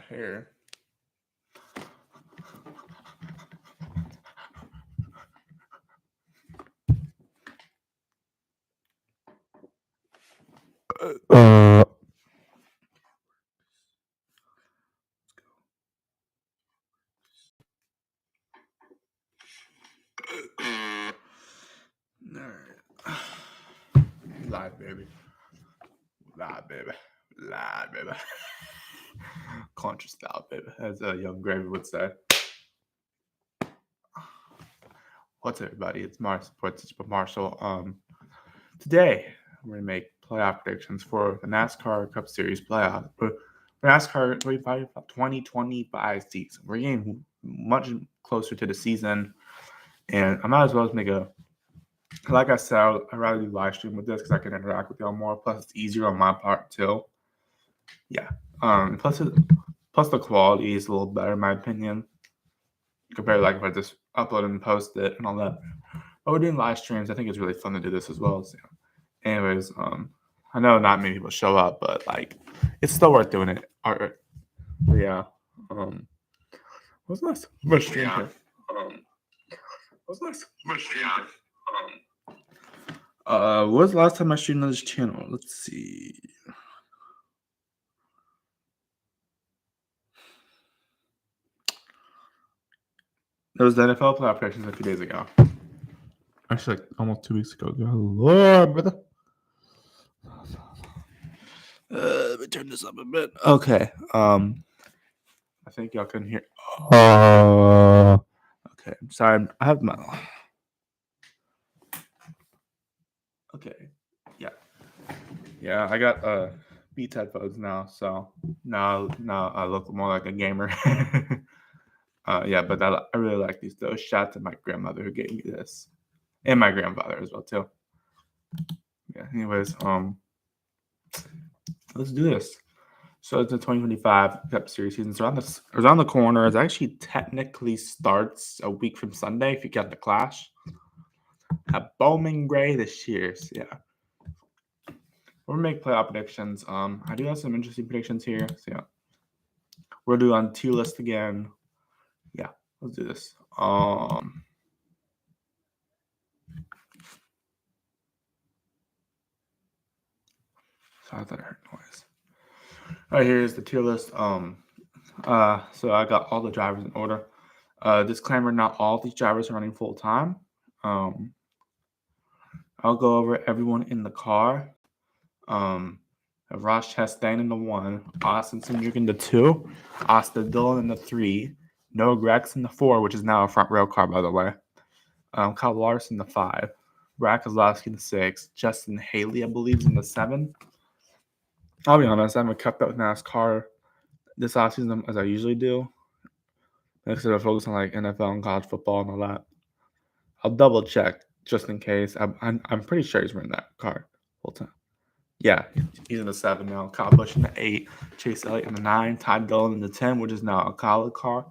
hair. Live, baby. Live, baby. Conscious style, baby, as a young Gravy would say. What's up, everybody? It's Marshall. Today we're gonna make playoff predictions for the NASCAR Cup Series playoff. For NASCAR 2025 season. We're getting much closer to the season, and I might as well make like I said, I'd rather do live stream with this because I can interact with y'all more. Plus, it's easier on my part too. Yeah. Plus the quality is a little better in my opinion compared to like if I just upload and post it and all that. But we're doing live streams. I think it's really fun to do this as well. So, anyways, I know not many people show up, but like it's still worth doing it. Yeah. What's nice? Much stream here. What's nice? Much stream here. What was the last time I streamed on this channel? Let's see. There was the NFL playoff predictions a few days ago. Actually, like almost 2 weeks ago. Good Lord, brother. Let me turn this up a bit. Okay. I think y'all couldn't hear. Okay. I'm sorry. I have my. Okay. Yeah. Yeah. I got Beats headphones now, so now I look more like a gamer. Yeah, but I really like these though. Shout out to my grandmother who gave me this, and my grandfather as well too. Yeah. Anyways, let's do this. So it's the 2025 Cup Series season. So around the corner. It actually technically starts a week from Sunday if you count the Clash at Bowman Gray this year. So yeah, we're gonna make playoff predictions. I do have some interesting predictions here. So yeah, we'll do on tier list again. Yeah, let's do this. Sorry, I thought I heard noise. All right, here's the tier list. So I got all the drivers in order. Disclaimer: not all these drivers are running full time. I'll go over everyone in the car. Ross Chastain in the 1, Austin Cindric in the 2, Austin Dillon in the 3, Noah Grex in the 4, which is now a front rail car, by the way. Kyle Larson in the 5, Brad Keselowski in the 6, Justin Haley, I believe, is in the 7. I'll be honest, I haven't kept up with NASCAR this offseason as I usually do. Instead of focus on like NFL and college football and all that. I'll double check just in case. I'm pretty sure he's running that car full time. Yeah, he's in the 7 now. Kyle Busch in the 8, Chase Elliott in the 9, Ty Dillon in the 10, which is now a college car.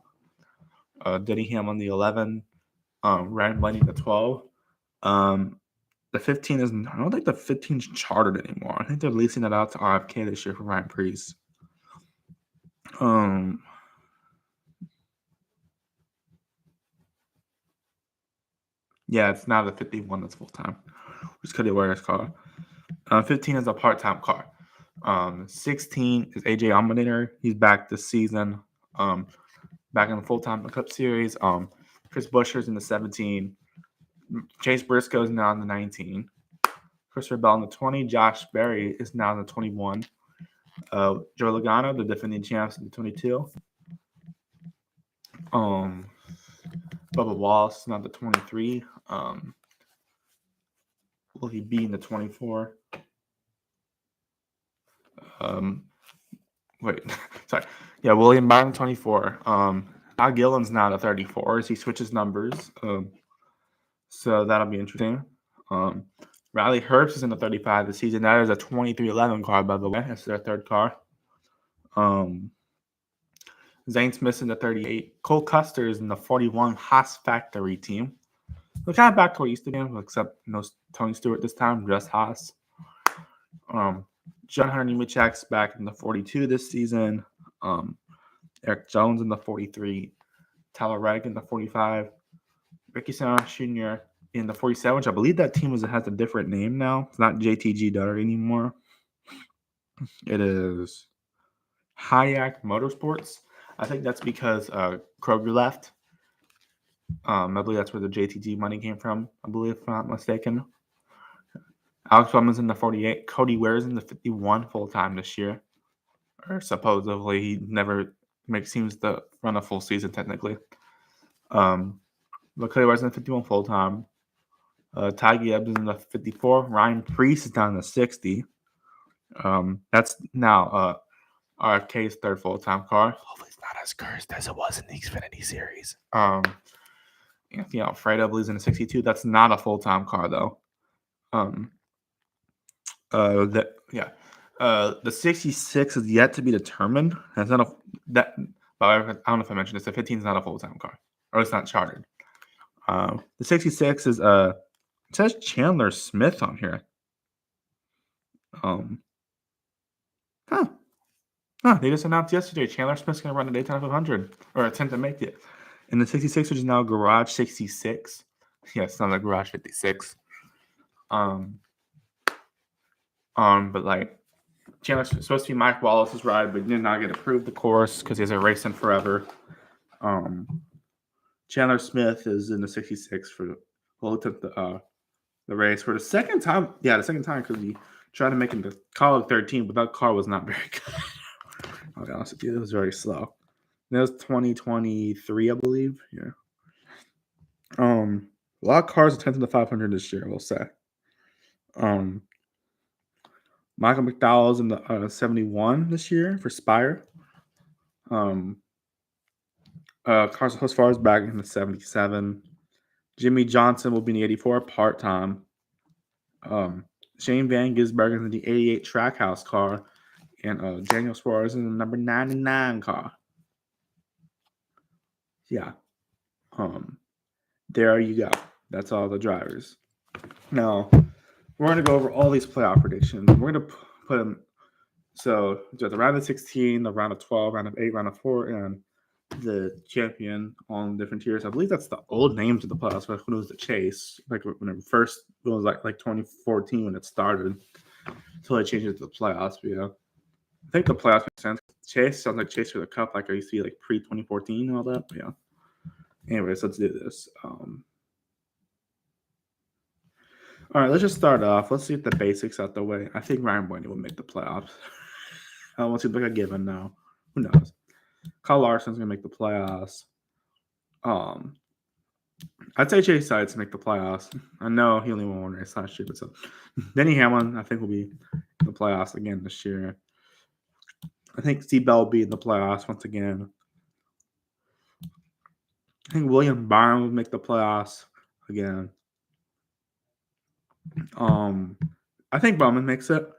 Denny Hamlin in the 11, Ryan Blaney in the 12. The 15 is, I don't think the 15 is chartered anymore. I think they're leasing it out to RFK this year for Ryan Preece. Yeah, it's now the 51 that's full time, which is Cody Ware's car. 15 is a part-time car. 16 is AJ Allmendinger. He's back this season. Back in the full-time Cup Series. Chris Buescher's in the 17. Chase Briscoe is now in the 19. Christopher Bell in the 20. Josh Berry is now in the 21. Joe Logano, the defending champs, in the 22. Bubba Wallace is now the 23. Will he be in the 24? Wait, sorry. Yeah, William Byron 24. Todd Gilliland's now the 34 as he switches numbers. So that'll be interesting. Riley Herbst is in the 35 this season. That is a 2311 car, by the way. That's their third car. Zane Smith's in the 38. Cole Custer is in the 41 Haas Factory team. We're kind of back to what used to be, except no Tony Stewart this time, just Haas. John Hunter Nemechek's back in the 42 this season. Eric Jones in the 43, Tyler Reddick in the 45, Ricky Sanchez Jr. in the 47, which I believe that team has a different name now. It's not JTG Dutter anymore. It is Hayek Motorsports. I think that's because Kroger left. I believe that's where the JTG money came from, I believe, if I'm not mistaken. Alex Bowman's in the 48. Cody Ware's in the 51 full-time this year. Or supposedly. He never seems to run a full season, technically. But Cody Ware's in the 51 full-time. Ty Gibbs is in the 54. Ryan Priest is down in the 60. That's now RFK's third full-time car. Hopefully it's not as cursed as it was in the Xfinity Series. Anthony Alfredo believes in the 62. That's not a full-time car, though. The 66 is yet to be determined. That's not I don't know if I mentioned this. The 15 is not a full-time car, or it's not chartered. The 66 is it says Chandler Smith on here. They just announced yesterday Chandler Smith's going to run the Daytona 500 or attempt to make it. And the 66, which is now Garage 66. Yeah, it's not like Garage 56. But like Chandler's supposed to be Mike Wallace's ride, but did not get approved, of course, because he hasn't raced in forever. Chandler Smith is in the 66 for the race for the second time. Yeah, the second time because he tried to make him the car 13, but that car was not very good. I'll be honest with you, it was very slow. That was 2023, I believe. Yeah. A lot of cars attempting the 500 this year, we'll say. Michael McDowell's in the 71 this year for Spire. Carson Hosfar is back in the 77. Jimmy Johnson will be in the 84 part-time. Shane Van Gisbergen is in the 88 Trackhouse car. And Daniel Suarez in the number 99 car. Yeah. There you go. That's all the drivers. Now, we're going to go over all these playoff predictions. We're going to put them. So, the round of 16, the round of 12, round of 8, round of 4, and the champion on different tiers. I believe that's the old names of the playoffs, but when it was the Chase, like when it first it was like 2014 when it started, until they changed it to the playoffs. But yeah, I think the playoffs makes sense. Chase sounds like Chase for the Cup, like I used to see like pre 2014 and all that. But yeah. Anyways, let's do this. All right, let's just start off. Let's get the basics out the way. I think Ryan Blaney will make the playoffs. I don't want to look like a given now. Who knows? Kyle Larson's going to make the playoffs. I'd say Chase Sides to make the playoffs. I know he only won one race last year, but so Denny Hamlin, I think, will be in the playoffs again this year. I think Steve Bell will be in the playoffs once again. I think William Byron will make the playoffs again. I think Bowman makes it.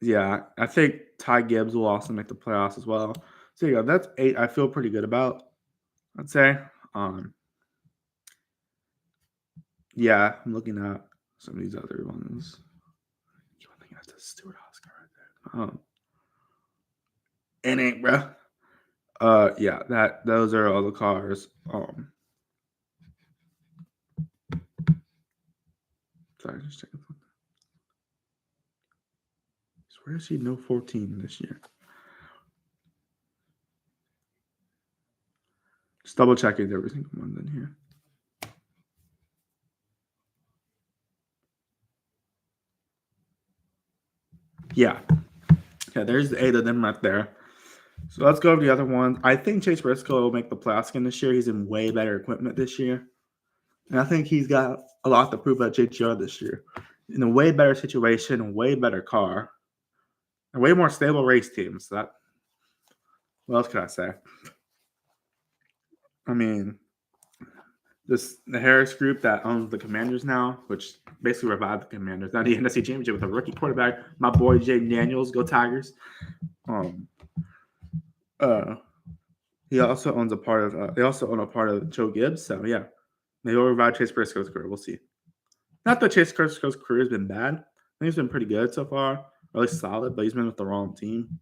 Yeah, I think Ty Gibbs will also make the playoffs as well. So yeah, that's 8. I feel pretty good about. I'd say. Yeah, I'm looking at some of these other ones. I think that's a Stewart Oscar right there. It ain't, bro. Yeah, those are all the cars. Sorry, just checking. Where is he? No 14 this year. Just double checking every single one in here. Yeah, there's the 8 of them right there. So let's go over the other ones. I think Chase Briscoe will make the playoffs again this year. He's in way better equipment this year. And I think he's got a lot to prove at JGR this year. In a way better situation, a way better car, a way more stable race team. So that, what else can I say? I mean, the Harris group that owns the Commanders now, which basically revived the Commanders. Now the NFC Championship with a rookie quarterback, my boy Jaden Daniels, go Tigers. He also owns a part of. They also own a part of Joe Gibbs. So yeah, maybe we'll revive Chase Briscoe's career. We'll see. Not that Chase Briscoe's career has been bad. I think he's been pretty good so far, or at least solid. But he's been with the wrong team.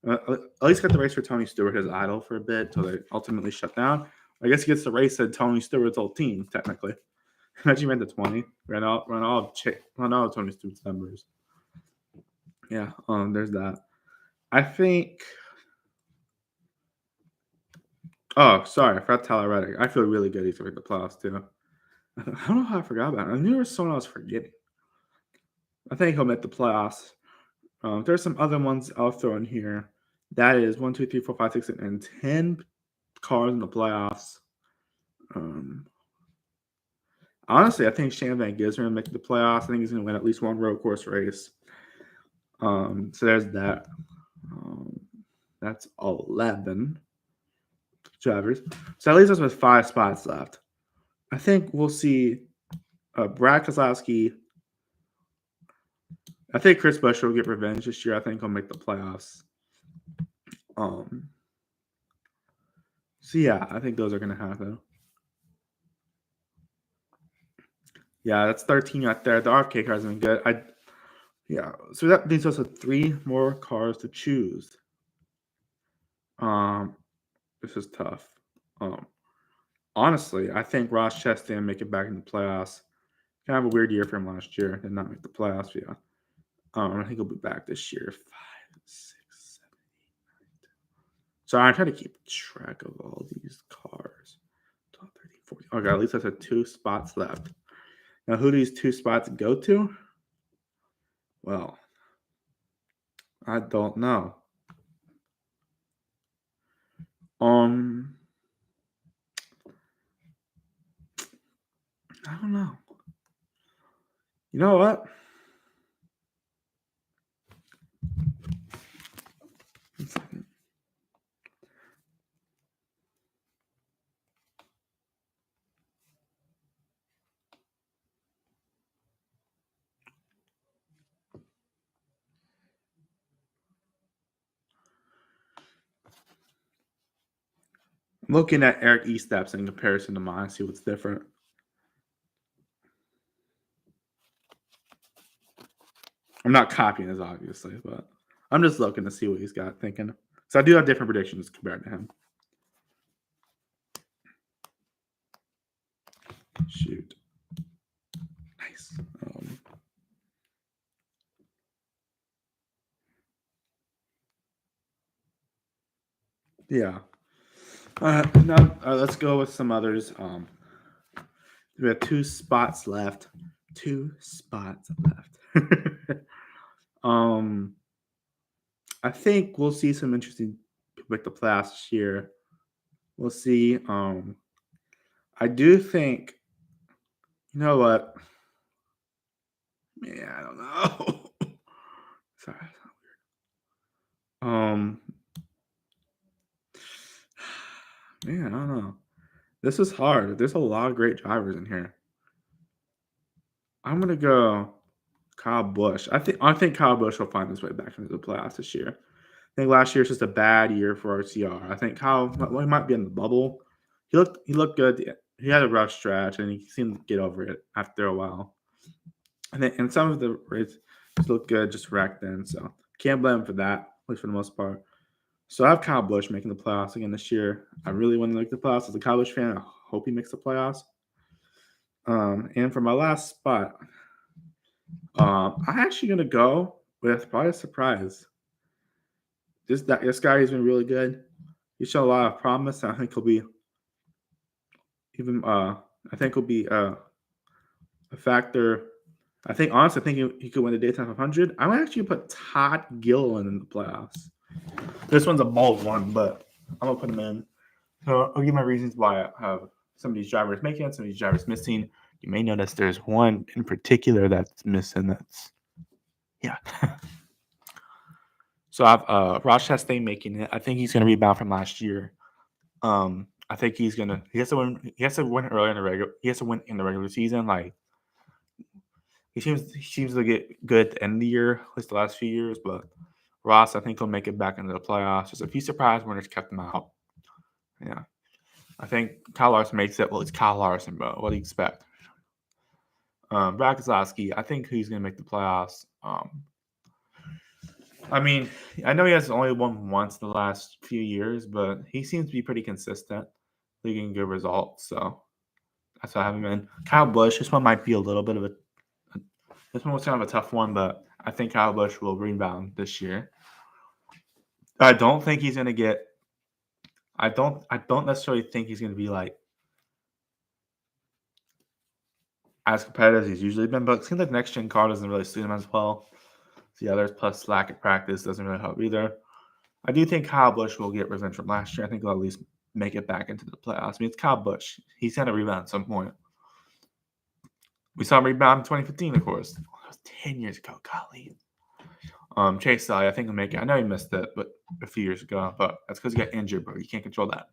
At least got the race for Tony Stewart, his idol, for a bit until they ultimately shut down. I guess he gets the race at Tony Stewart's old team, technically. Imagine ran the 20, ran all of Tony Stewart's numbers. Yeah, there's that. I think. Oh, sorry, I forgot Tyler Reddick. I feel really good he's going to make the playoffs too. I don't know how I forgot about it. I knew there was someone I was forgetting. I think he'll make the playoffs. There's some other ones I'll throw in here. That is 1, 2, 3, 4, 5, 6, and 10 cars in the playoffs. Honestly, I think Shane Van Gisbergen make the playoffs. I think he's going to win at least one road course race. So there's that. That's 11 drivers. So that leaves us with 5 spots left. I think we'll see Brad Keselowski. I think Chris Buescher will get revenge this year. I think he'll make the playoffs. So yeah, I think those are going to happen. Yeah, that's 13 right there. The RFK cars have been good. So that leaves us with 3 more cars to choose. This is tough. Honestly, I think Ross Chastain make it back in the playoffs. Kind of a weird year for him last year. Did not make the playoffs. Yeah. I think he'll be back this year. 5, 6, 7, 8, 9, 10. So I'm trying to keep track of all these cars. 12, 13, 14. Okay, at least I said 2 spots left. Now, who do these 2 spots go to? Well, I don't know. I don't know. You know what? One second. I'm looking at Eric Estep's in comparison to mine, see what's different. I'm not copying his, obviously, but I'm just looking to see what he's got thinking. So I do have different predictions compared to him. Shoot. Nice. Yeah. Now let's go with some others. We have 2 spots left. 2 spots left. I think we'll see some interesting people make the playoffs this year. We'll see. I do think. You know what? Yeah, I don't know. Sorry, that's not weird. Man, I don't know. This is hard. There's a lot of great drivers in here. I'm gonna go Kyle Busch. I think Kyle Busch will find his way back into the playoffs this year. I think last year was just a bad year for RCR. I think Kyle he might be in the bubble. He looked good. He had a rough stretch, and he seemed to get over it after a while. And some of the races looked good just racked in, so can't blame him for that, at least for the most part. So I have Kyle Busch making the playoffs again this year. I really want to make the playoffs as a Kyle Busch fan. I hope he makes the playoffs. And for my last spot, I'm actually gonna go with probably a surprise. This guy has been really good. He's shown a lot of promise. I think he'll be even. I think he'll be a factor. I think he could win the Daytime 500. I'm actually gonna put Todd Gilliland in the playoffs. This one's a bold one, but I'm gonna put him in. So I'll give my reasons why I have some of these drivers making it, some of these drivers missing. You may notice there's one in particular that's missing. Yeah. So I have Ross Chastain making it. I think he's gonna rebound from last year. I think he has to win early in the regular. He has to win in the regular season. Like he seems to get good at the end of the year, at least the last few years. But Ross, I think he'll make it back into the playoffs. Just a few surprise winners kept him out. Yeah. I think Kyle Larson makes it. Well, it's Kyle Larson, but what do you expect? Brad Keselowski, I think he's going to make the playoffs. I mean, I know he has only won once in the last few years, but he seems to be pretty consistent, leading good results. So that's why I have him in. Kyle Busch, this one might be a little bit of this one was kind of a tough one, but I think Kyle Busch will rebound this year. I don't think he's gonna get. I don't necessarily think he's gonna be like as competitive as he's usually been, but it seems like next gen car doesn't really suit him as well. The others plus lack of practice doesn't really help either. I do think Kyle Busch will get revenge from last year. I think he'll at least make it back into the playoffs. I mean, it's Kyle Busch. He's going to rebound at some point. We saw him rebound in 2015, of course. That was 10 years ago. Golly. Chase Elliott, I think he'll make it. I know he missed it, but a few years ago, but that's because he got injured, bro. You can't control that.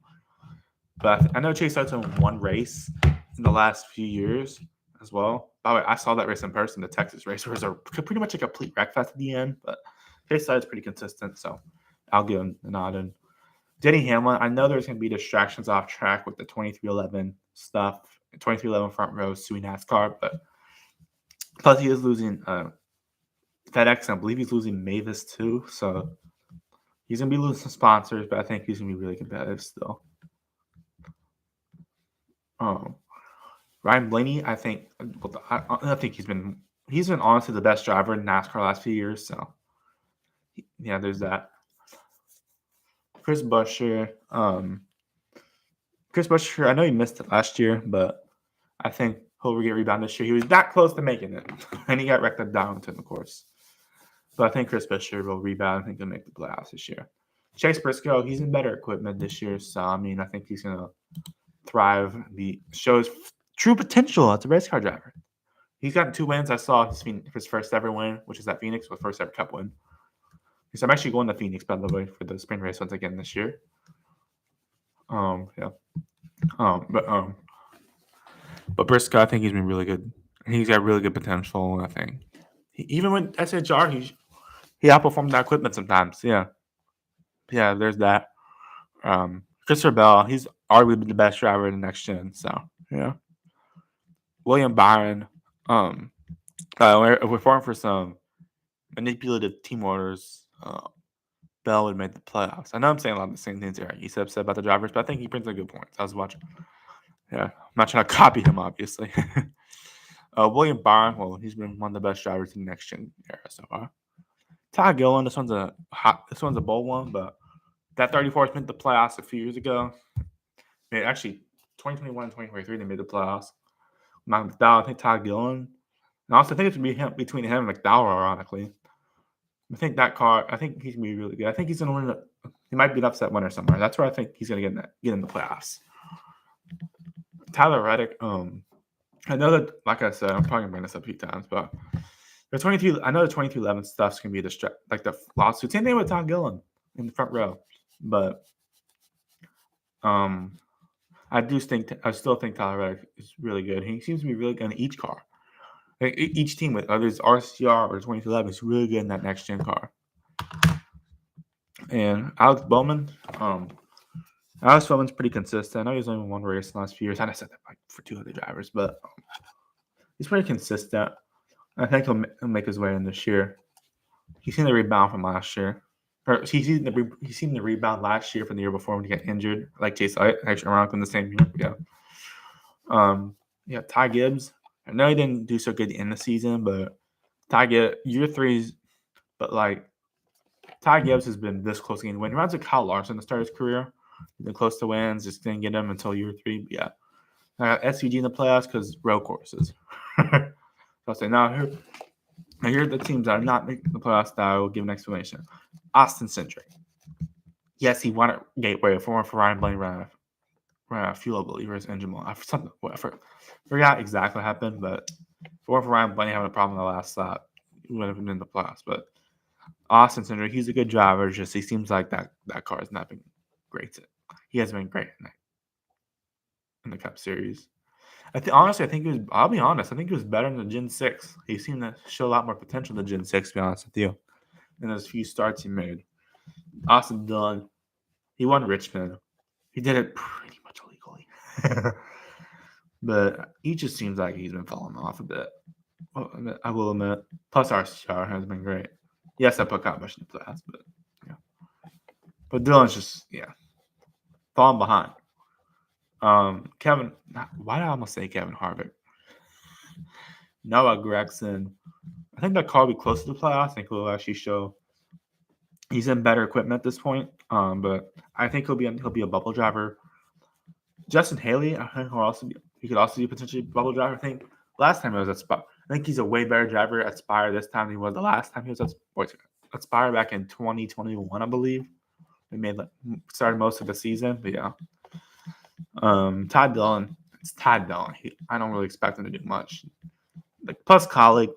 But I know Chase Elliott's won one race in the last few years as well. By the way, I saw that race in person, the Texas race, where it was pretty much a complete wreckfest at the end, but Chase Elliott's pretty consistent, so I'll give him a nod. And Denny Hamlin, I know there's going to be distractions off track with the 2311 stuff, 2311 front row suing NASCAR, but plus he is losing FedEx, and I believe he's losing Mavis too, so he's going to be losing some sponsors, but I think he's going to be really competitive still. Ryan Blaney, I think he's been honestly the best driver in NASCAR the last few years, so yeah, there's that. Chris Buescher, I know he missed it last year, but I think he'll get rebound this year. He was that close to making it, and he got wrecked at Darlington, of course. But I think Chris Buescher will rebound. I think he'll make the playoffs this year. Chase Briscoe, he's in better equipment this year, so I mean, I think he's gonna thrive. He shows true potential as a race car driver. He's gotten 2 wins. I saw his first ever win, which is at Phoenix, with first ever Cup win. I'm actually going to Phoenix, by the way, for the spring race once again this year. Yeah. But Briscoe, I think he's been really good. He's got really good potential. I think even with SHR, he outperformed that equipment sometimes. Yeah. There's that. Christopher Bell, he's arguably the best driver in the next gen. So yeah. William Byron, if we're falling for some manipulative team orders, Bell would make the playoffs. I know I'm saying a lot of the same things here. He's upset about the drivers, but I think he brings up good points. I was watching. Yeah, I'm not trying to copy him, obviously. William Byron, well, he's been one of the best drivers in the next gen era so far. Ty Gillen, this one's a bold one, but that 34th made the playoffs a few years ago. Actually, 2021 and 2023, they made the playoffs. McDowell, I think Ty Gillen. And also, I think it's between him and McDowell, ironically. I think that car, I think he's going to be really good. I think he's going to win. He might be an upset winner somewhere. That's where I think he's going to get in the playoffs. Tyler Reddick, I know that, like I said, I'm probably going to bring this up a few times, but I know the 2211 stuff's going to be like the lawsuit. Same thing with Todd Gillen in the front row. But I still think Tyler Reddick is really good. He seems to be really good in each car. Like each team, with others RCR or 2211, is really good in that next gen car. And Alex Bowman's pretty consistent. I know he's only won one race in the last few years. I said that for 2 other drivers, but he's pretty consistent. I think he'll make his way in this year. He's seen the rebound from last year. Or he's seen the rebound last year from the year before when he got injured, like Chase Elliott, actually around in the same year. Yeah. Ty Gibbs. I know he didn't do so good in the season, but Ty Gibbs, year 3's, but like Ty Gibbs has been this close to getting a win. He reminds of Kyle Larson to start his career. He's been close to wins, just didn't get him until year 3. But yeah. I got SVG in the playoffs because road courses. So I'll say, now here are the teams that are not making the playoffs that I will give an explanation. Austin Cindric. Yes, he won at Gateway for Ryan Blaney ran a fuel believers engine mode. I forgot exactly what happened, but for Ryan Blaney having a problem in the last lap, he would have been in the playoffs. But Austin Cindric, he's a good driver. Just he seems like that car has not been great. He hasn't been great in the Cup Series. Honestly, I'll be honest, I think he was better in the Gen 6. He seemed to show a lot more potential in the Gen 6, to be honest with you, in those few starts he made. Austin Dillon, he won Richmond. He did it pretty much illegally. But he just seems like he's been falling off a bit. I will admit. Plus, RCR has been great. Yes, I put Kyle Busch in the playoffs, but yeah. But Dylan's just falling behind. Kevin, why did I almost say Kevin Harvick? Noah Gragson. I think that car will be close to the playoffs. I think he'll actually show he's in better equipment at this point. But I think he'll be a bubble driver. Justin Haley, I think he could also be potentially a bubble driver. I think last time he was at Spire. I think he's a way better driver at Spire this time than he was the last time he was at Spire back in 2021, I believe. They started most of the season, but yeah. Todd Dillon. It's Todd Dillon. I don't really expect him to do much. Plus Colleague's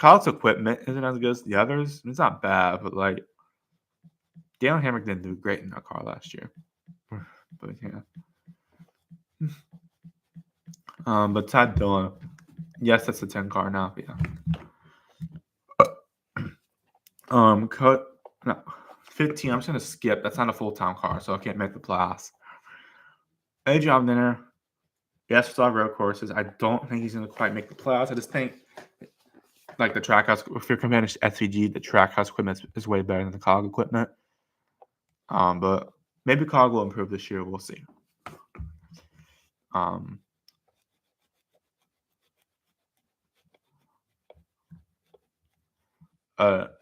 equipment isn't as good as the others. It's not bad, but Daniel Hamrick didn't do great in that car last year. But yeah. But Todd Dillon, yes, that's a 10 car now. But yeah. 15. I'm just gonna skip. That's not a full-time car, so I can't make the playoffs. Adrian Dinner. Yes, for road courses. I don't think he's gonna quite make the playoffs. I just think the trackhouse. If you're comparing to SVG, the trackhouse equipment is way better than the COG equipment. But maybe COG will improve this year. We'll see.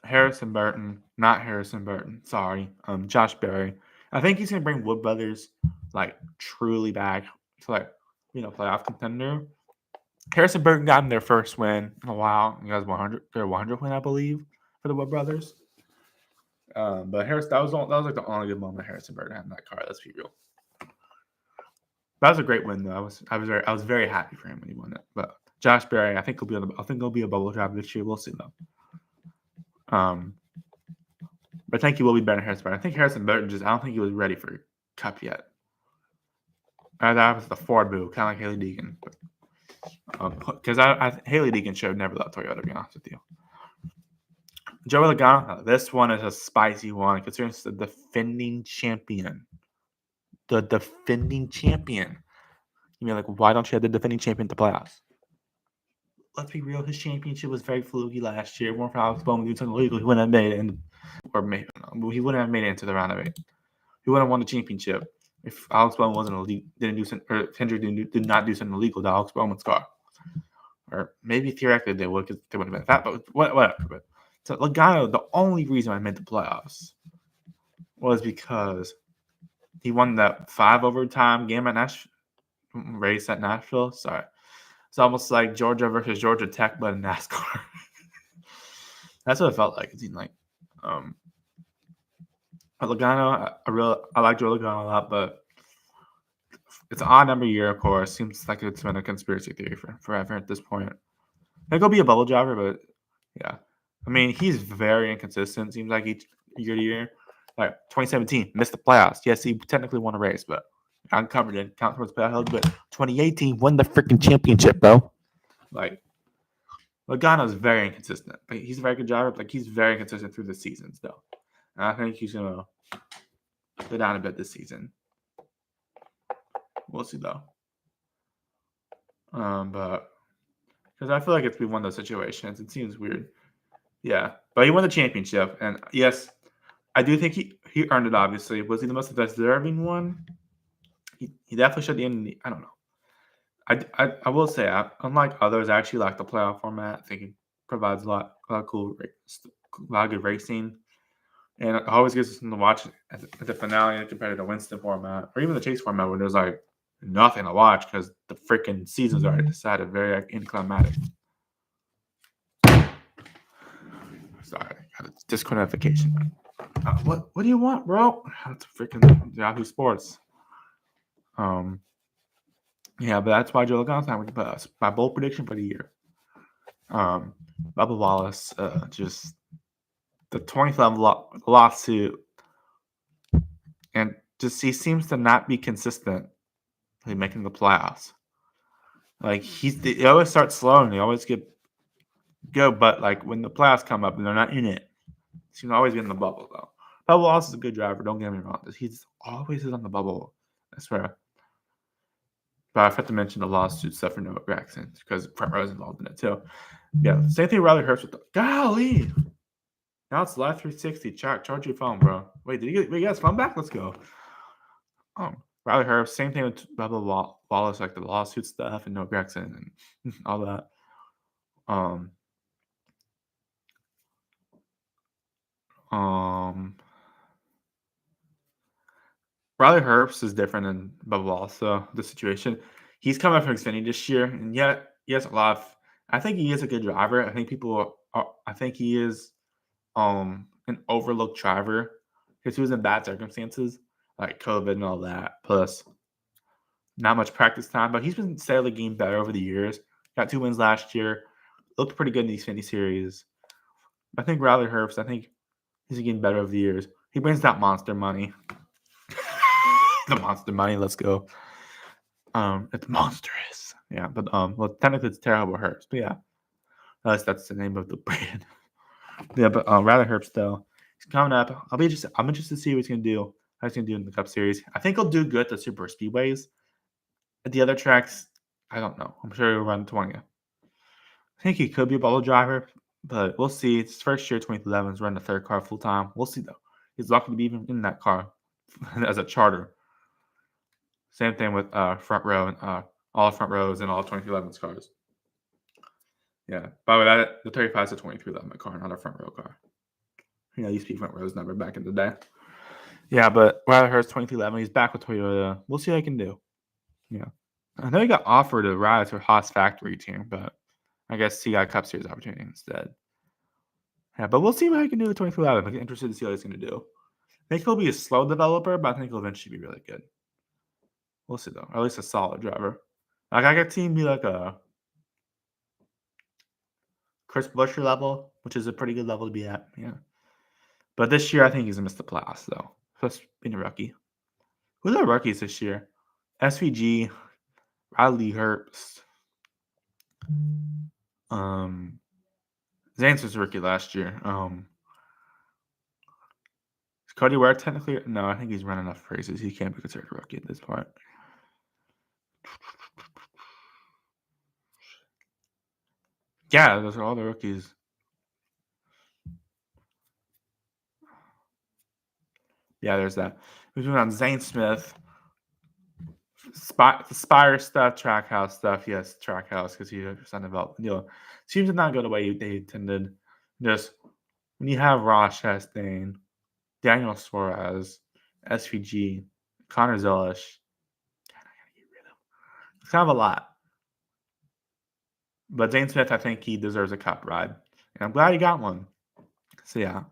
Harrison Burton, not Harrison Burton. Sorry, Josh Berry. I think he's gonna bring Wood Brothers truly back to playoff contender. Harrison Burton got him their first win in a while. You guys 100 win, I believe, for the Wood Brothers. But Harris, that was the only good moment Harrison Burton had in that car. Let's be real. That was a great win, though. I was very happy for him when he won it. But Josh Berry, I think he'll be a bubble driver this year. We'll see though. But I think he will be better than Harrison Burton. I think Harrison Burton I don't think he was ready for Cup yet. That was the Ford boo, kind of like Haley Deegan. Because Haley Deegan should have never left Toyota, to be honest with you. Joey Logano, this one is a spicy one considering it's the defending champion. The defending champion. You mean why don't you have the defending champion to playoffs? Let's be real, his championship was very fluky last year. More for Alex Bowman doing something illegal, he wouldn't have made it he wouldn't have made it into the round of 8. He wouldn't have won the championship if Alex Bowman wasn't illegal, Hendrick did not do something illegal to Alex Bowman's car. Or maybe theoretically they would, because they wouldn't have been that, but whatever. But so Logano, the only reason I made the playoffs was because he won that 5 overtime game at race at Nashville. Sorry. It's almost like Georgia versus Georgia Tech, but in NASCAR. That's what it felt like. It seemed like. But Logano, I like Joe Logano a lot, but it's an odd number year, of course. Seems like it's been a conspiracy theory forever at this point. I think he'll be a bubble driver, but yeah. I mean, he's very inconsistent. Seems like each year to year. 2017, missed the playoffs. Yes, he technically won a race, but uncovered it. Count towards playoffs. But 2018, won the freaking championship, bro. Logano's very inconsistent. He's a very good driver. He's very consistent through the seasons, though. And I think he's gonna go down a bit this season. We'll see, though. But because I feel like it's been one of those situations, it seems weird. Yeah, but he won the championship, and yes, I do think he earned it. Obviously, was he the most deserving one? He definitely should be in. I don't know. I will say, unlike others, I actually like the playoff format. I think it provides a lot of good racing, and it always gives us something to watch at the finale compared to the Winston format or even the Chase format, where there's nothing to watch because the freaking season's already decided. Very anticlimactic. Sorry, I got a Discord notification. What do you want, bro? That's freaking Yahoo Sports. Yeah, but that's why Joe Logano's not with us. My bold prediction for the year. Bubba Wallace, just the 20th lawsuit, and just he seems to not be consistent in making the playoffs. He always starts slow and they always go, but when the playoffs come up and they're not in it, he seems to always be in the bubble though. Bubba Wallace is a good driver. Don't get me wrong. He's always on the bubble. I swear. But I have to mention the lawsuit stuff for Noah Gragson because Front Row's involved in it too. Yeah, same thing Riley Herbst with the golly. Now it's live 360. Charge your phone, bro. Wait, did you get his phone back? Let's go. Riley Herbst, same thing with Bubba Wallace, like the lawsuit stuff and Noah Gregson and all that. Riley Herbst is different than Bubba Wallace, so the situation. He's coming from Xfinity this year, and yet he has a lot of. I think he is a good driver. I think I think he is an overlooked driver because he was in bad circumstances like COVID and all that. Plus, not much practice time, but he's been steadily getting better over the years. Got 2 wins last year. Looked pretty good in the Xfinity series. I think Riley Herbst. I think he's getting better over the years. He brings that monster money. The monster money. Let's go. It's monstrous. Yeah, but well, technically it's terrible Herbst. But yeah, that's the name of the brand. Yeah, but Riley Herbst though, he's coming up. I'm interested to see what he's gonna do. How he's gonna do in the Cup Series. I think he'll do good at the Super Speedways. At the other tracks, I don't know. I'm sure he'll run 20th. I think he could be a bubble driver, but we'll see. It's his first year, 2011. He's running the third car full time. We'll see though. He's lucky to be even in that car as a charter. Same thing with front row and all front rows and all 2011's cars. Yeah. By the way, the 35 is a 2311 car, not a front row car. You know, used to be front rows number back in the day. Yeah, but Riley Herbst 2311, he's back with Toyota. We'll see what he can do. Yeah. I know he got offered a ride to a Haas factory team, but I guess he got a Cup Series opportunity instead. Yeah, but we'll see what he can do with 2311. I'm interested to see what he's going to do. I think he'll be a slow developer, but I think he'll eventually be really good. We'll see, though. Or at least a solid driver. Like, I could see him be like a Chris Buescher level, which is a pretty good level to be at. Yeah. But this year, I think he's going to miss the playoffs, though. Just being a rookie. Who's our rookies this year? SVG, Riley Herbst. Zance was a rookie last year. Is Cody Ware technically? No, I think he's run enough races. He can't be considered a rookie at this point. Yeah, those are all the rookies. Yeah, there's that. We've been on Zane Smith. The Spire stuff, Trackhouse stuff. Yes, Trackhouse because he was undeveloped. Seems to not go the way they intended. Just when you have Ross Chastain, Daniel Suarez, SVG, Connor Zelish, it's kind of a lot. But Zane Smith, I think he deserves a Cup ride, and I'm glad he got one. So yeah,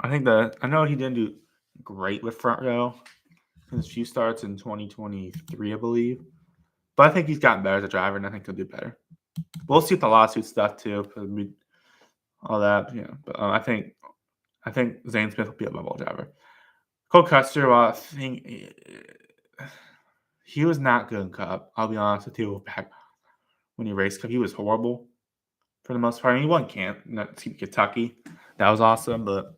I know he didn't do great with front row. His few starts in 2023, I believe. But I think he's gotten better as a driver, and I think he'll do better. We'll see with the lawsuit stuff too, all that. Yeah, but I think Zane Smith will be a bubble driver. Cole Custer, well, I think he was not good in Cup. I'll be honest with you. Back when he raced Cup, he was horrible for the most part. I mean, he won Kentucky. That was awesome, but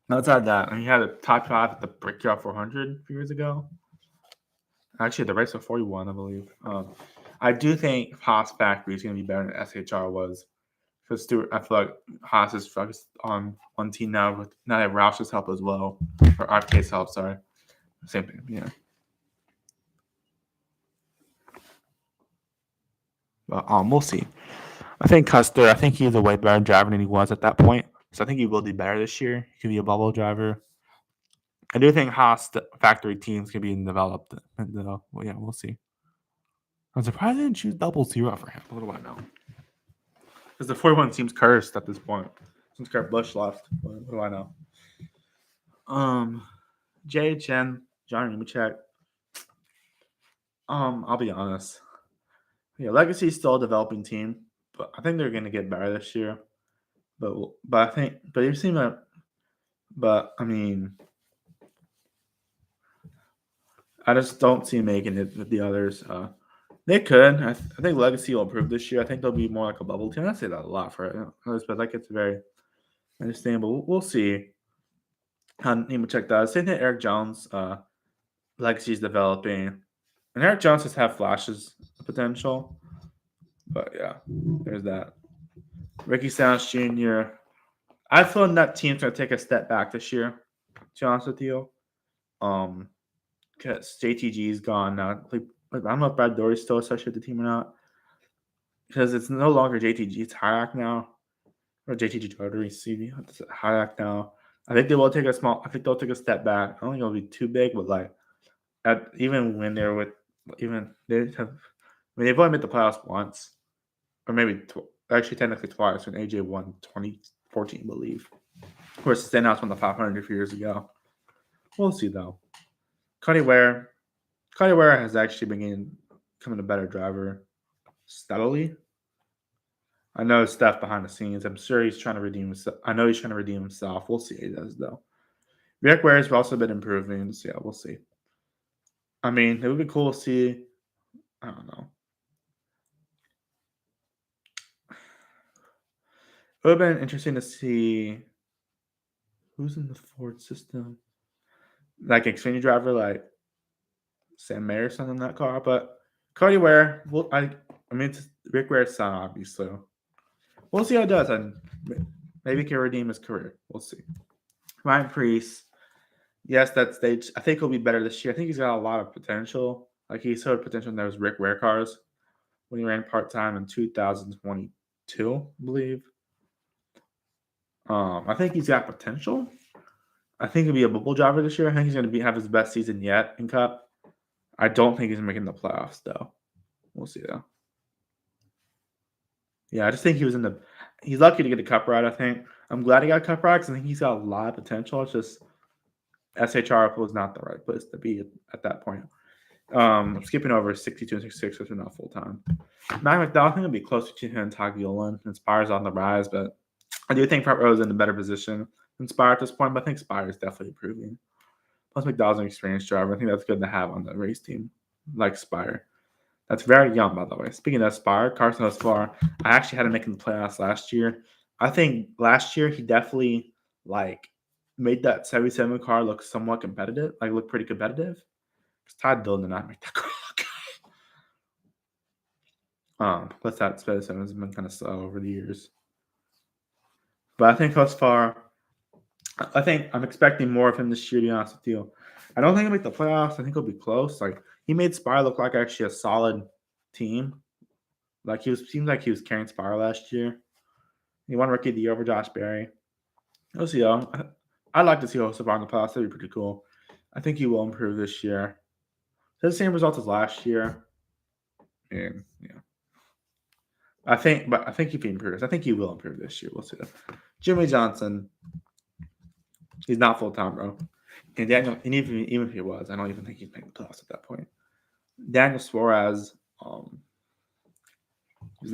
outside that, he had a top 5 at the Brickyard 400 a few years ago. Actually, the race of 41, I believe. I do think Haas Factory is going to be better than SHR was. Because Stewart, I feel like Haas is focused on one team now with now they have Roush's help as well. Or RK's help, sorry. Same thing, yeah. But we'll see. I think Custer, I think he's a way better driver than he was at that point. So I think he will do better this year. He could be a bubble driver. I do think Haas factory teams can be developed. And, well, yeah, we'll see. I'm surprised they didn't choose 0 for him. What do I know? Because the 41 seems cursed at this point. Since Kurt Busch left. What do I know? JHN, Johnny Nemechek. I'll be honest. Yeah, Legacy is still a developing team, but I think they're going to get better this year. But you seem like, I mean, I just don't see making it with the others. They could. I think Legacy will improve this year. I think they'll be more like a bubble team. I say that a lot for it, but like it's very understandable. We'll see how Nemechek does. Same thing, Eric Jones. Legacy's developing, and Eric Jones has had flashes of potential. But yeah, there's that. Ricky Stenhouse Jr. I feel that team's gonna take a step back this year. To be honest with you, because JTG's gone now. Like, I don't know if Brad Dory's still associated with the team or not, because it's no longer JTG. It's Hayak now, or JTG Jodary. CV. It's Hayak now. I think they will take a small. I think they'll take a step back. I don't think it'll be too big, but like, even when they're with, even they have. I mean, they've only made the playoffs once, or maybe actually technically twice when AJ won 2014, I believe. Of course, Stenhouse won the 500 a few years ago. We'll see though. Cody Ware has actually been becoming a better driver steadily. I know stuff behind the scenes. I'm sure he's trying to redeem himself. I know he's trying to redeem himself. We'll see how he does though. Rick Ware has also been improving. So yeah, we'll see. I mean, it would be cool to see. I don't know. It would have been interesting to see who's in the Ford system, like Xfinity driver, like Sam Mayer or something in that car. But Cody Ware, well, I mean, it's Rick Ware's son, obviously. We'll see how it does, and maybe he can redeem his career. We'll see. Ryan Preece, yes, that stage. I think he'll be better this year. I think he's got a lot of potential. Like he showed potential in those Rick Ware cars when he ran part time in 2022, I believe. I think he's got potential. I think he'll be a bubble driver this year. I think he's going to have his best season yet in Cup. I don't think he's making the playoffs though. We'll see though. Yeah, I just think he was in the. He's lucky to get a Cup ride. I think I'm glad he got a Cup ride because I think he's got a lot of potential. It's just SHR was not the right place to be at that point. Skipping over 62 and 66, which are not full time. Matt McDowell, I think it'll be closer to him and Taguilin. Inspire's on the rise, but I do think Front Row is in a better position than Spire at this point, but I think Spire is definitely improving. Plus, McDowell's an experienced driver. I think that's good to have on the race team, like Spire. That's very young, by the way. Speaking of Spire, Carson Espargaro, I actually had him making the playoffs last year. I think last year he definitely made that 77 car look somewhat competitive, look pretty competitive. Because Todd Dillon did not make that car look. Plus that 77 has been kind of slow over the years. But I think thus far, I think I'm expecting more of him this year, to be honest with you. I don't think he'll make the playoffs. I think he'll be close. Like he made Spire look like actually a solid team. Like seemed like he was carrying Spire last year. He won Rookie of the Year over Josh Berry. We'll see though. I'd like to see Hocevar in the playoffs. That'd be pretty cool. I think he will improve this year. The same results as last year. And yeah. I think if he improves, I think he will improve this year. We'll see. Jimmy Johnson, he's not full time, bro. And Daniel, and even if he was, I don't even think he's making the playoffs at that point. Daniel Suarez, he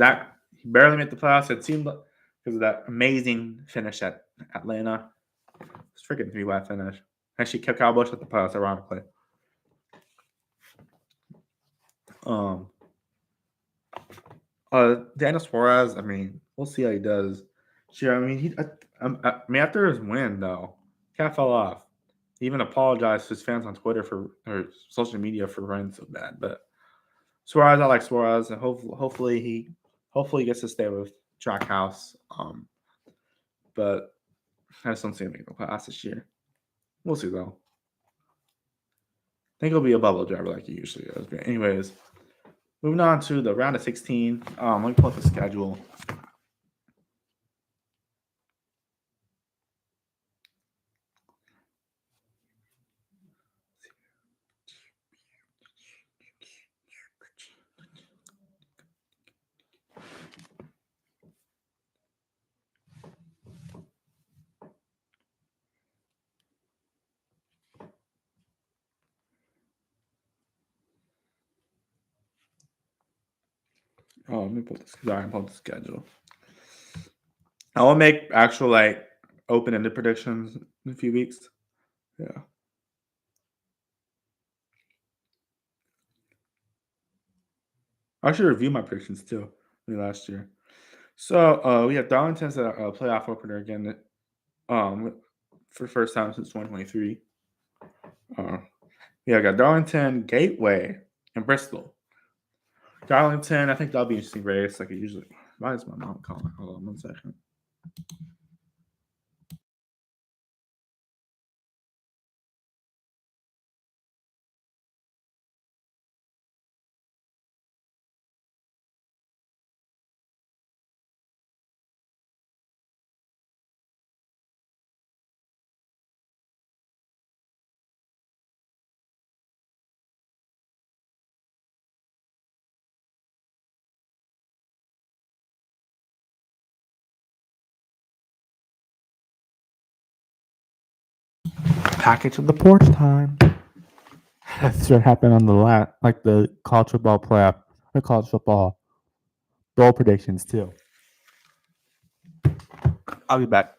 barely made the playoffs. It seemed like because of that amazing finish at Atlanta. It's freaking 3-way finish. Actually kept Kyle Busch at the playoffs, ironically. Daniel Suarez, I mean, we'll see how he does. Sure, I mean, after his win, though, kind of fell off. He even apologized to his fans on Twitter or social media for running so bad. But Suarez, I like Suarez, and hopefully he gets to stay with Trackhouse. But I just don't see him making the class this year. We'll see though. I think he'll be a bubble driver like he usually is. But anyways, moving on to the round of 16. Let me pull up the schedule. Let me pull this. Sorry, pull the schedule. I will make actual open-ended predictions in a few weeks. Yeah. I should review my predictions too. Last year. So we have Darlington's a playoff opener again. For the first time since 2023. Yeah, I got Darlington, Gateway, and Bristol. Darlington, I think that'll be an interesting race, like it usually. Why is my mom calling? Hold on 1 second. Package of the porch time. That's what happened on the college football playoff, or college football bowl predictions too. I'll be back.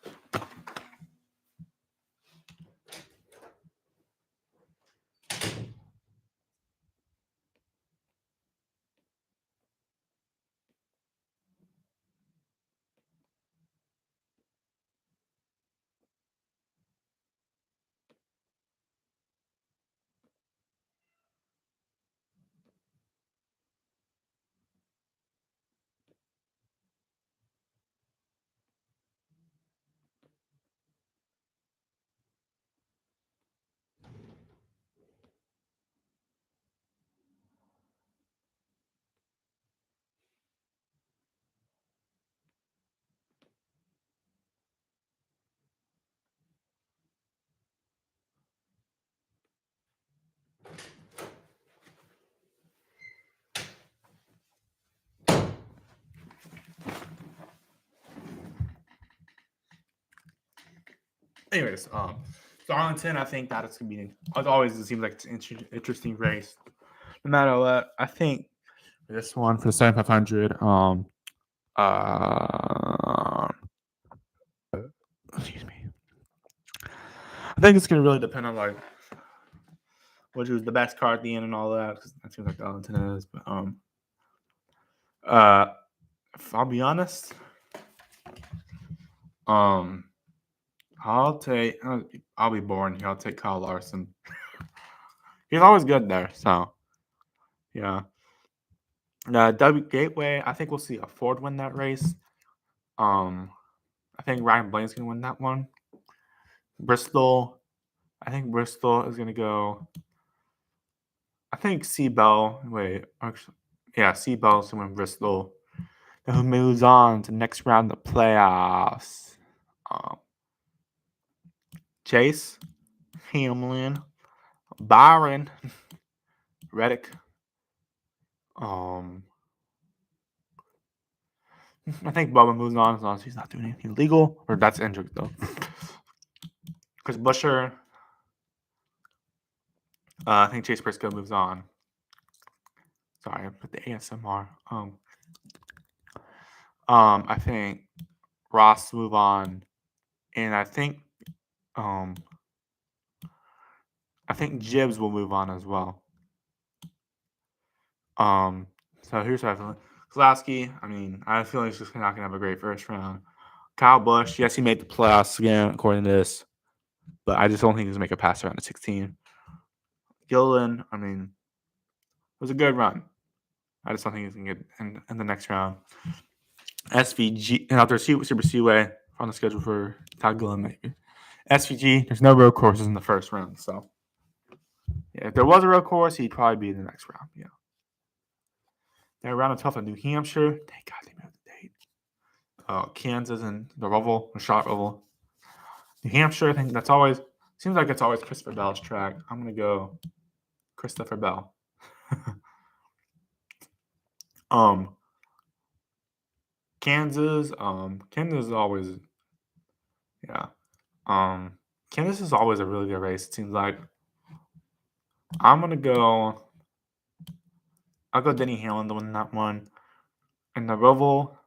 Anyways, so Arlington, I think that it's gonna be. As always, it seems like it's an interesting race. No matter what, I think this one for the 7,500. Excuse me. I think it's gonna really depend on like which was the best car at the end and all that. Because that seems like Arlington is, but if I'll be honest, I'll be boring here. I'll take Kyle Larson. He's always good there, so yeah. W Gateway, I think we'll see a Ford win that race. I think Ryan Blaney's gonna win that one. Bristol, I think Bristol is gonna go. I think Seabell. Wait, actually, yeah, Seabell's gonna win Bristol. Then who moves on to the next round of playoffs? Chase, Hamlin, Byron, Reddick. I think Bubba moves on as long as he's not doing anything illegal, or that's injured though. Because Busher, I think Chase Briscoe moves on. Sorry, I put the ASMR. I think Ross move on, and I think Jibbs will move on as well. So here's what I feel. Klasky, I mean, I feel like he's just not gonna have a great first round. Kyle Busch, yes, he made the playoffs again according to this, but I just don't think he's gonna make a pass around at 16. Gillen, I mean, it was a good run. I just don't think he's gonna get in the next round. SVG and out there Super Seaway on the schedule for Todd Gillen maybe. SVG, there's no road courses in the first round, so yeah, if there was a road course, he'd probably be in the next round. Yeah. They're round of 12 in New Hampshire. Thank God they moved the date. Kansas and the Roval, the shot Roval. New Hampshire, I think that's always seems like it's always Christopher Bell's track. I'm gonna go Christopher Bell. Kansas. Kansas is always, yeah. Kansas is always a really good race. It seems like. I'm gonna go. I'll go Denny Hamlin to win that one, and the Roval.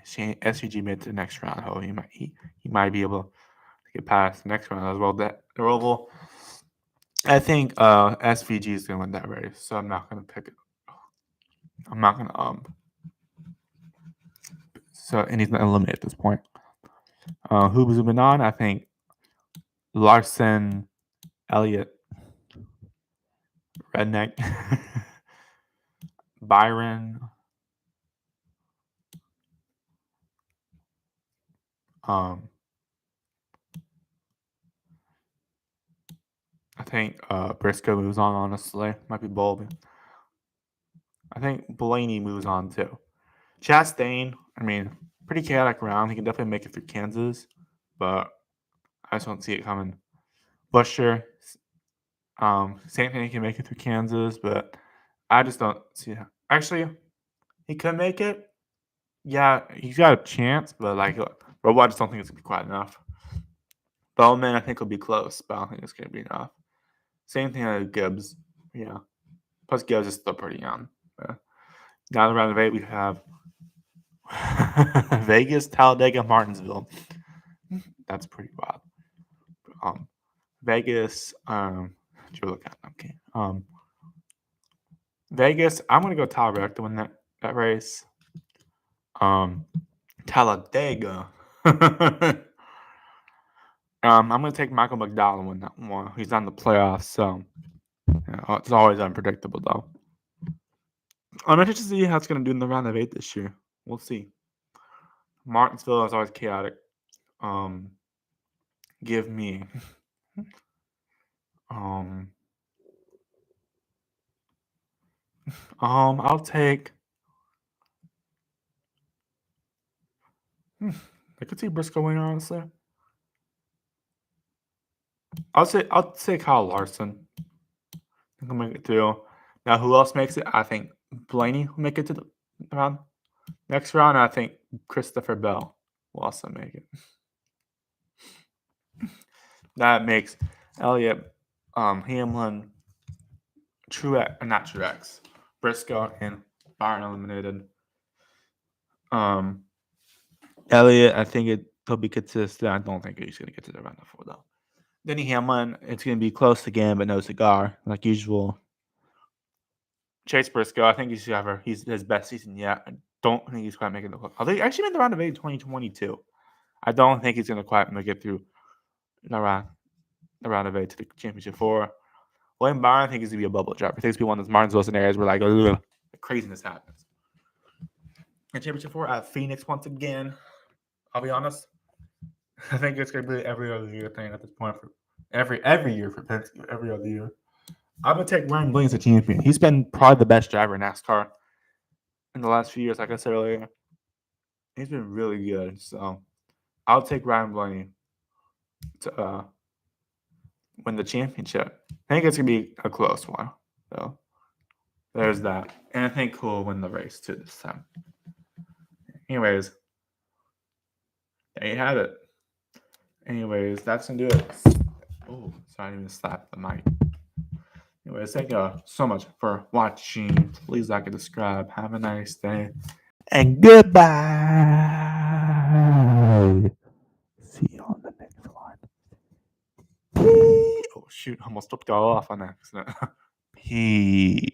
SVG made the next round. Oh, he might be able to get past the next round as well. That the Roval. I think SVG is gonna win that race, so I'm not gonna pick it. I'm not gonna So and he's not eliminated at this point. Who's moving on? I think Larson, Elliott, Redneck, Byron, I think Briscoe moves on, honestly. Might be bold. I think Blaney moves on too. Chastain, I mean, pretty chaotic round. He can definitely make it through Kansas, but I just don't see it coming. Busher, same thing. He can make it through Kansas, but I just don't see it. Actually, he could make it. Yeah, he's got a chance, but I just don't think it's gonna be quite enough. Bowman, I think will be close, but I don't think it's gonna be enough. Same thing as Gibbs. Yeah. Plus Gibbs is still pretty young. Now the round of 8, we have Vegas, Talladega, Martinsville. That's pretty wild. Vegas, you look at okay. Vegas, I'm gonna go Talladega to win that race. Talladega. I'm gonna take Michael McDowell to win that one. He's on the playoffs, so it's always unpredictable though. I'm interested to see how it's gonna do in the round of 8 this year. We'll see. Martinsville is always chaotic. Give me I'll take I could see Briscoe winning, honestly. I'll say Kyle Larson. I think he'll make it through. Now who else makes it? I think Blaney will make it to the round. Next round, I think Christopher Bell will also make it. That makes Elliott, Hamlin, not Truex, Briscoe, and Byron eliminated. Elliott, I think he'll be consistent. I don't think he's going to get to the round of 4 though. Denny Hamlin, it's going to be close again, but no cigar like usual. Chase Briscoe, I think he's his best season yet. I don't think he's quite making the hook. They actually made the round of 8 in 2022. I don't think he's going to quite make it through the round of 8 to the championship 4. William Byron, I think he's going to be a bubble driver. I think it's going to be one of those Martinsville scenarios where the craziness happens. And championship 4 at Phoenix once again. I'll be honest. I think it's going to be every other year thing at this point for every year for Penske, every other year. I'm going to take Ryan Blaney as a champion. He's been probably the best driver in NASCAR in the last few years, like I said earlier. He's been really good. So I'll take Ryan Blaney to win the championship. I think it's going to be a close one. So there's that. And I think he'll win the race too this time. Anyways, there you have it. Anyways, that's going to do it. Oh, sorry, I didn't even slap the mic. Anyways, thank you so much for watching. Please like and subscribe. Have a nice day. And goodbye. See you on the next one. Peace. Oh, shoot. I almost flipped y'all off on accident. Peace.